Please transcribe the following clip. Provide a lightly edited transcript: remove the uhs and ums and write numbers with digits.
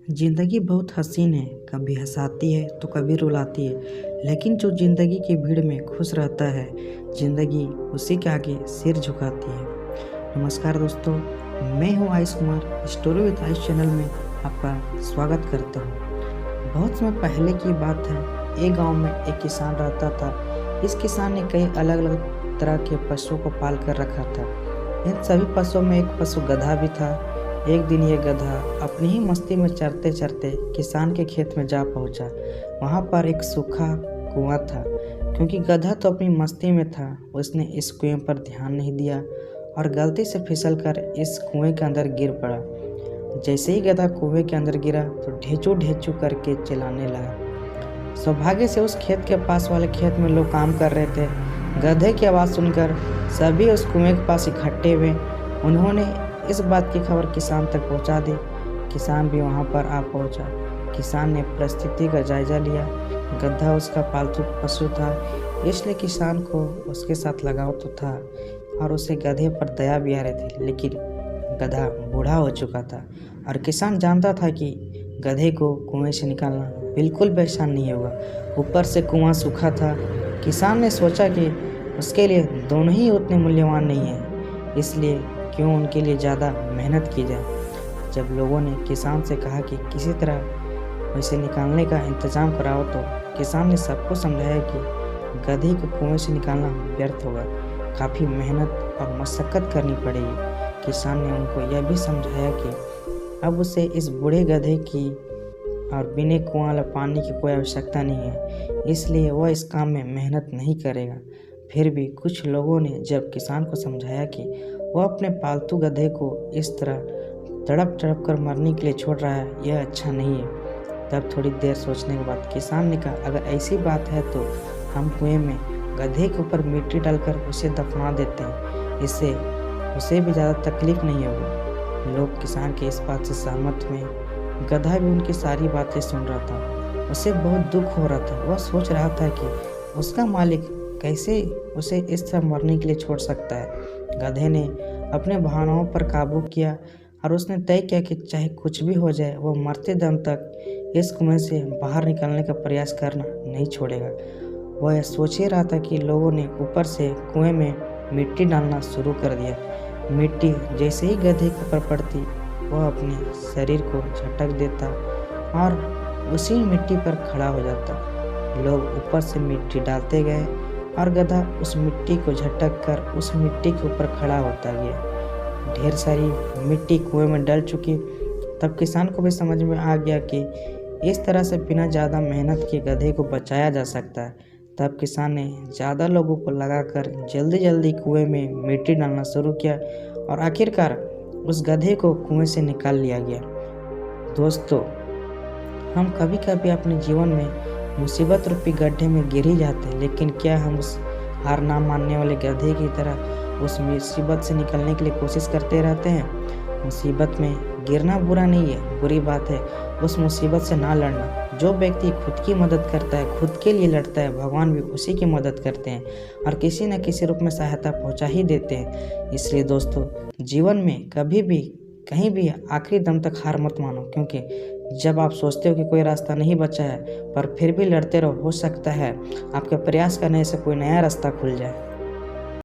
ज़िंदगी बहुत हसीन है, कभी हँसाती है तो कभी रुलाती है, लेकिन जो ज़िंदगी की भीड़ में खुश रहता है, ज़िंदगी उसी के आगे सिर झुकाती है। नमस्कार दोस्तों, मैं हूँ Ayush Kumar, story with Ayush channel में आपका स्वागत करता हूँ। बहुत समय पहले की बात है, एक गांव में एक किसान रहता था। इस किसान ने कई अलग अलग तरह के पशुओं को पाल कर रखा था। इन सभी पशुओं में एक पशु गधा भी था। एक दिन ये गधा अपनी ही मस्ती में चरते चरते किसान के खेत में जा पहुंचा। वहां पर एक सूखा कुआं था। क्योंकि गधा तो अपनी मस्ती में था, उसने इस कुएं पर ध्यान नहीं दिया और गलती से फिसलकर इस कुएं के अंदर गिर पड़ा। जैसे ही गधा कुएं के अंदर गिरा तो ढेचू ढेचू करके चिल्लाने लगा। सौभाग्य से उस खेत के पास वाले खेत में लोग काम कर रहे थे। गधे की आवाज़ सुनकर सभी उस कुएं के पास इकट्ठे हुए। उन्होंने इस बात की खबर किसान तक पहुंचा दी। किसान भी वहां पर आ पहुंचा। किसान ने परिस्थिति का जायजा लिया। गधा उसका पालतू पशु था, इसलिए किसान को उसके साथ लगाव तो था और उसे गधे पर दया भी आ रही थी। लेकिन गधा बूढ़ा हो चुका था और किसान जानता था कि गधे को कुएं से निकालना बिल्कुल भी आसान नहीं होगा। ऊपर से कुआं सूखा था। किसान ने सोचा कि उसके लिए दोनों ही उतने मूल्यवान नहीं है, इसलिए क्यों उनके लिए ज़्यादा मेहनत की जाए। जब लोगों ने किसान से कहा कि किसी तरह उसे निकालने का इंतज़ाम कराओ, तो किसान ने सबको समझाया कि गधे को कुएं से निकालना व्यर्थ होगा, काफ़ी मेहनत और मशक्क़त करनी पड़ेगी। किसान ने उनको यह भी समझाया कि अब उसे इस बूढ़े गधे की और बिना कुआं वाला पानी की कोई आवश्यकता नहीं है, इसलिए वह इस काम में मेहनत नहीं करेगा। फिर भी कुछ लोगों ने जब किसान को समझाया कि वह अपने पालतू गधे को इस तरह तड़प तड़प कर मरने के लिए छोड़ रहा है, यह अच्छा नहीं है। तब थोड़ी देर सोचने के बाद किसान ने कहा, अगर ऐसी बात है तो हम कुएं में गधे के ऊपर मिट्टी डालकर उसे दफना देते हैं, इससे उसे भी ज़्यादा तकलीफ नहीं होगी। लोग किसान के इस बात से सहमत हुए। गधा भी उनकी सारी बातें सुन रहा था। उसे बहुत दुख हो रहा था। वह सोच रहा था कि उसका मालिक कैसे उसे इस तरह मरने के लिए छोड़ सकता है। गधे ने अपने भावनाओं पर काबू किया और उसने तय किया कि चाहे कुछ भी हो जाए, वह मरते दम तक इस कुएं से बाहर निकलने का प्रयास करना नहीं छोड़ेगा। वह यह सोच ही रहा था कि लोगों ने ऊपर से कुएं में मिट्टी डालना शुरू कर दिया। मिट्टी जैसे ही गधे के ऊपर पड़ती, वह अपने शरीर को झटक देता और उसी मिट्टी पर खड़ा हो जाता। लोग ऊपर से मिट्टी डालते गए और गधा उस मिट्टी को झटक कर उस मिट्टी के ऊपर खड़ा होता गया। ढेर सारी मिट्टी कुएं में डल चुकी। तब किसान को भी समझ में आ गया कि इस तरह से बिना ज़्यादा मेहनत के गधे को बचाया जा सकता है। तब किसान ने ज़्यादा लोगों को लगाकर जल्दी जल्दी कुएं में मिट्टी डालना शुरू किया और आखिरकार उस गधे को कुएं से निकाल लिया गया। दोस्तों, हम कभी कभी अपने जीवन में मुसीबत रूपी गड्ढे में गिर ही जाते हैं, लेकिन क्या हम उस हार ना मानने वाले गधे की तरह उस मुसीबत से निकलने के लिए कोशिश करते रहते हैं? मुसीबत में गिरना बुरा नहीं है, बुरी बात है उस मुसीबत से ना लड़ना। जो व्यक्ति खुद की मदद करता है, खुद के लिए लड़ता है, भगवान भी उसी की मदद करते हैं और किसी न किसी रूप में सहायता पहुंचा ही देते हैं। इसलिए दोस्तों, जीवन में कभी भी कहीं भी आखिरी दम तक हार मत मानो, क्योंकि जब आप सोचते हो कि कोई रास्ता नहीं बचा है पर फिर भी लड़ते रहो, हो सकता है आपके प्रयास करने से कोई नया रास्ता खुल जाए।